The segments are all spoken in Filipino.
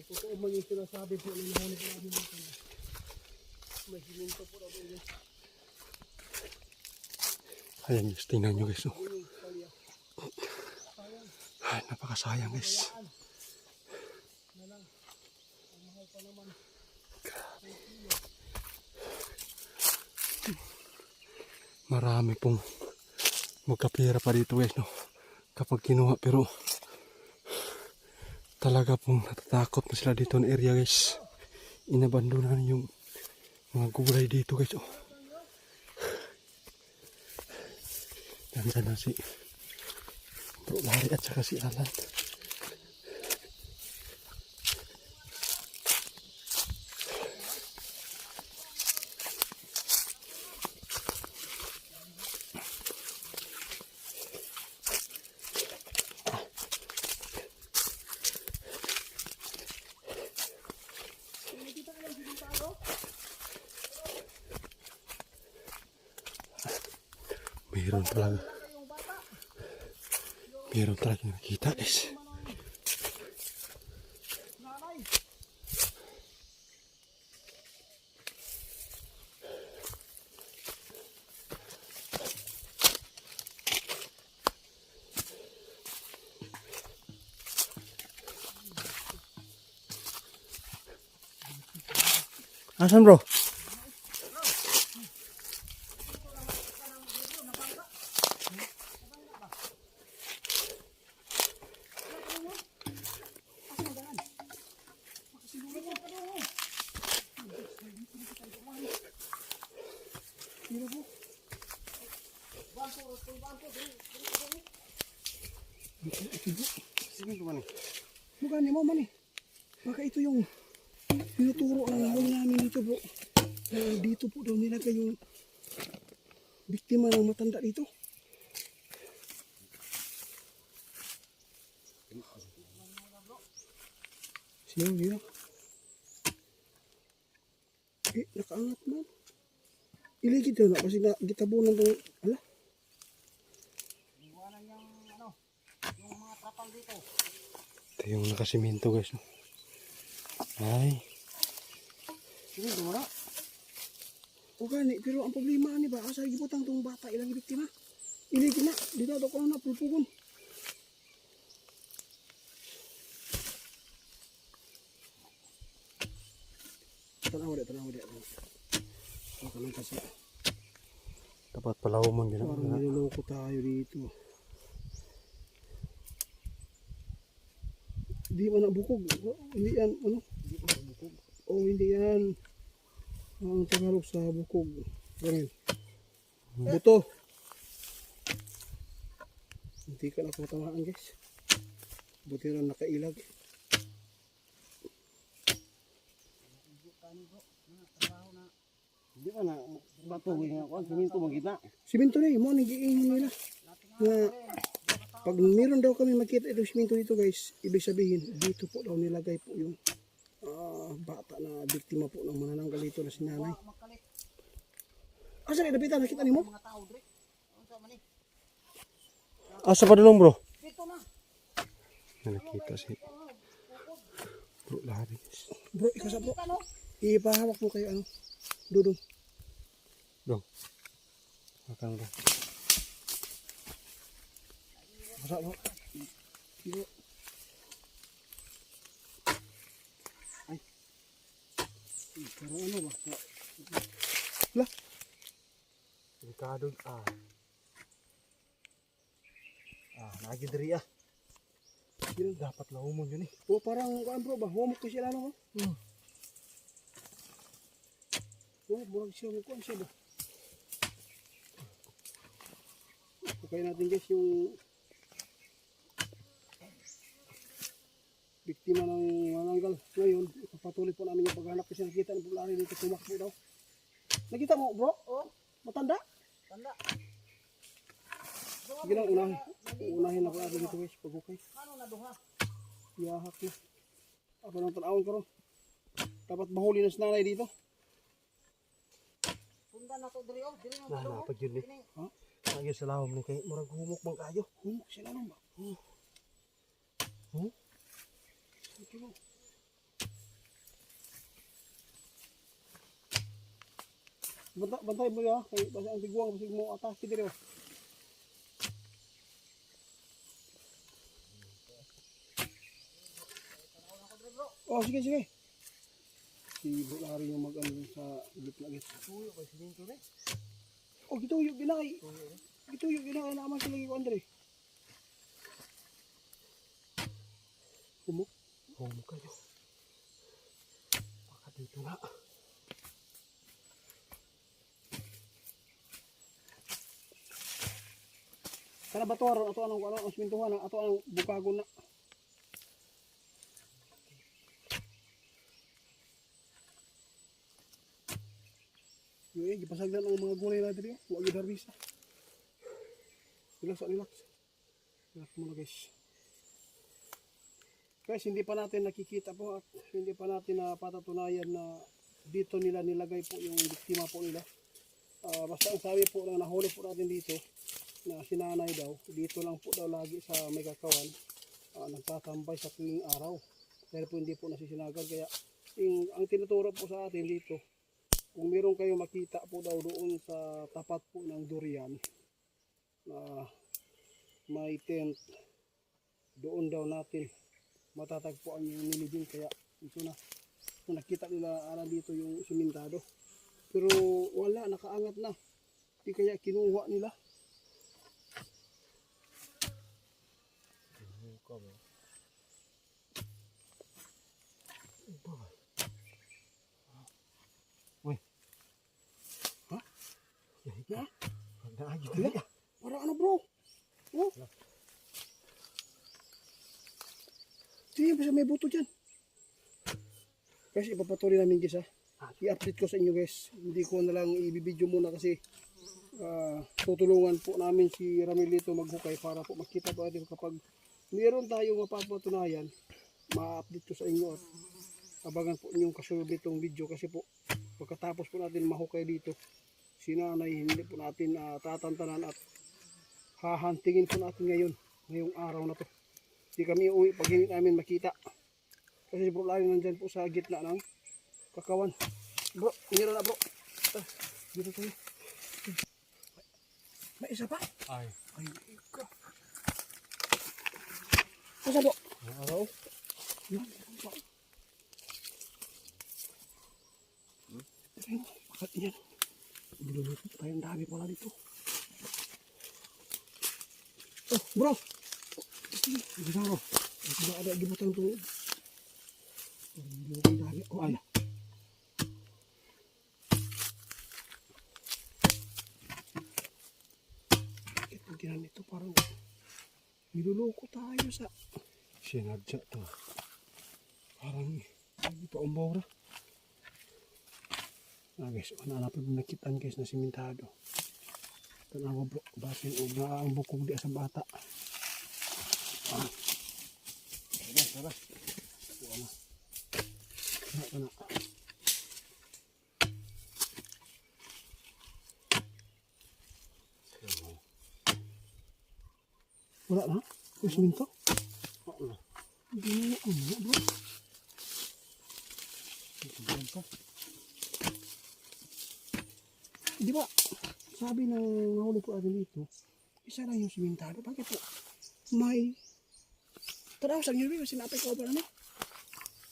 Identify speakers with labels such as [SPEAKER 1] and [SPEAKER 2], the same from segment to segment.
[SPEAKER 1] totoo man yung sinasabi po na nahuli ko namin dito. May siminto po na doon.
[SPEAKER 2] Ayan guys, tingnan nyo guys. Ay, napakasayang guys. Marami pong magkapira pa dito guys, no? Kapag kinuha, pero talaga pong natatakot na sila dito ng area guys. Inabandonan yung mga gulay dito guys. Oh. Nandiyan na si Bro Larry at saka si Alan. Meron talaga nakita guys. Asan bro?
[SPEAKER 1] Bukan ni mo man eh. Baka ito yung tinuturo ng huli namin dito bro. Dito po daw nilagay yung biktima ng matanda dito. Sino yun? Nakaangat man. Iligid daw na kasi gitabunan daw. Ala? Iwanan yung yung mga trapal dito.
[SPEAKER 2] Ito yung nakasiminto guys. Ay.
[SPEAKER 1] Sige, wala. O gani, pero ang problema ni ba, asa gibutang tong bata ilang biktima. Iligid na, dito daw ko na pulpugon. Tanaw dia. Makan kasi.
[SPEAKER 2] Dapat palawman din.
[SPEAKER 1] Parang niloloko tayo dito. Hindi man nabukog. Hindi yan, ano? Hindi man nabukog. Oh, hindi yan. Ang Tagalog sa bukog. Ganyan. Buto. Hindi ka na kumatamaan guys. Buti rin nakailag.
[SPEAKER 3] Hindi ka na matugin nga kung siminto magkita.
[SPEAKER 1] Siminto na yun, mo nagiingin nila. Na pag meron daw kami makita itong siminto dito guys, ibig sabihin, dito po daw nilagay po yung bata na biktima po ng manananggal dito na si nanay. Asa na dapitan, nakita ni mo?
[SPEAKER 2] Asa pa dulong bro?
[SPEAKER 1] Dito na.
[SPEAKER 2] Nakita si Bro Larry.
[SPEAKER 1] Bro, ikaw sa bro. Ipahawak mo kayo ano? Dudong.
[SPEAKER 2] Dong. Makan bro.
[SPEAKER 1] Masa bro. Dito. Ay. Pero ano ba? Lah.
[SPEAKER 2] Delikado lagi diri Yun, dapat lahumon yun eh.
[SPEAKER 1] O parang kuan bro ba? Humok ko sila no? Oh, murag siya mo kuan siya ba? Okay natin guys yung biktima ng mananggal. Ngayon, ipapatuloy po namin yung paghanap kasi nakita ng Bulari dito tumakbo daw. Nakita mo bro? Oh, matanda? Tanda. Sige lang, unahin ako natin dito guys, pag-okay. Ano na duha? Yahak na. Ako nang tanawin ko ron. Dapat bahuli na si nanay dito. Punta na to diri oh, diri na to.
[SPEAKER 2] Napag yun eh.
[SPEAKER 1] Ha?
[SPEAKER 2] Ayaw sa lahom ni kay murag humok bang kayo.
[SPEAKER 1] Humok sila lang ba? Bantay mo ya, kay basta ang tiguang basig mo atake dire. Oh, sige, sige. Si Bro Larry yung mag-ano sa gitna.
[SPEAKER 3] Tuyo kay siminto ni.
[SPEAKER 1] Oh, gituyo ginay. Gituyo ginay naman sila yung Andre. Humok.
[SPEAKER 2] Humok kayo. Baka dito na.
[SPEAKER 1] Kana batuaron ato anong ano simintuhan ato anong bukagon na. Yung gipasagdan ang mga gulay na diri, wa gyud harbisa. Relax, relax. Relax muna guys. Guys, hindi pa natin nakikita po at hindi pa natin napatutunayan na dito nila nilagay po yung biktima po nila. Basta ang sabi po na nahuli po natin dito na si nanay daw, dito lang po daw lagi sa may kakawan, nagtatambay sa tuwing araw. Dahil po hindi po nasisinagan. Kaya ang tinuturo po sa atin dito, kung meron kayo makita po daw doon sa tapat po ng durian na may tent, doon daw natin matatagpuan yung nilibing. Kaya ito na, kung nakita nila dito yung simintado, pero wala, nakaangat na. Di kaya kinuha nila. Ha? Wala. Para ano bro? Oh. Tingnan pa sa may buto dyan. Guys, ipapatuloy namin guys ha. I-update ko sa inyo guys. Hindi ko na lang i-video muna kasi tutulungan po namin si Ramilito maghukay para po makita po natin kapag meron tayong mapapatunayan, ma-update ko sa inyo at abangan po inyong kasunod nitong video kasi po pagkatapos po natin mahukay dito, si nanay hindi po natin tatantanan at hahantingin po natin ngayong araw na to. Hindi kami uwi pag hindi namin makita. Kasi bro, lagi nandyan po sa gitna ng kakawan. Bro, meron na bro. Dito tayo. May isa pa?
[SPEAKER 2] Ay.
[SPEAKER 1] Ay, ika. Asa bro?
[SPEAKER 2] Araw.
[SPEAKER 1] Yan, meron pa. Ayun, bakit yan? Bilulupit tayo, ang dami pala dito. Oh, bro! Hindi na bro. Hindi ada gibutan ito. Bilulupit ang dami. Oh, ay. Bakit ang tinan ito? Parang niluloko tayo sa...
[SPEAKER 2] Sinadya to. Parang hindi pa umbawra. Guys, hanapin mo nakitaan guys na simentado. Tanawa bro, basin o na ang bukog di sa bata. Tara. Wala. Kana. Wala na? Yung siminto? Wala. Hindi na bro. Di ba, sabi ng nahuli ko natin dito, isa lang yung simentado. Bakit po? May taraw sa nyo, sinapay ko ba na?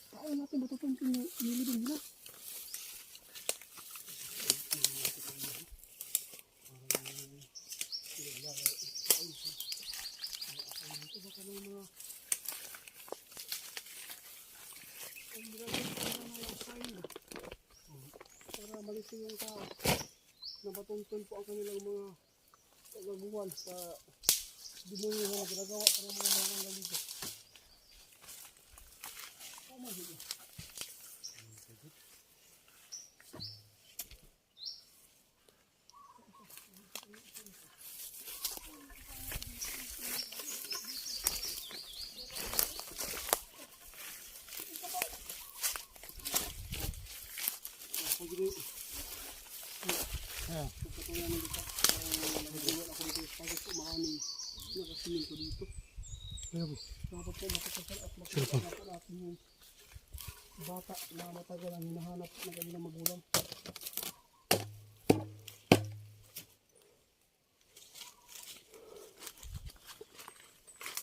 [SPEAKER 2] Paano natin matutuntun yung nilibing nila? Para malising yung tao. Napatuntun po ang kanilang mga kagaguhan sa demonyo na ginagawa para mga mga dito. Tama dito. Pagkatuloy namin dito. Nagagawa ako dito. Pagkat po maraming nakasiminto dito. Dapat po makapasal at makapasal natin yung bata na matagal ang hinahanap ng kanilang magulang.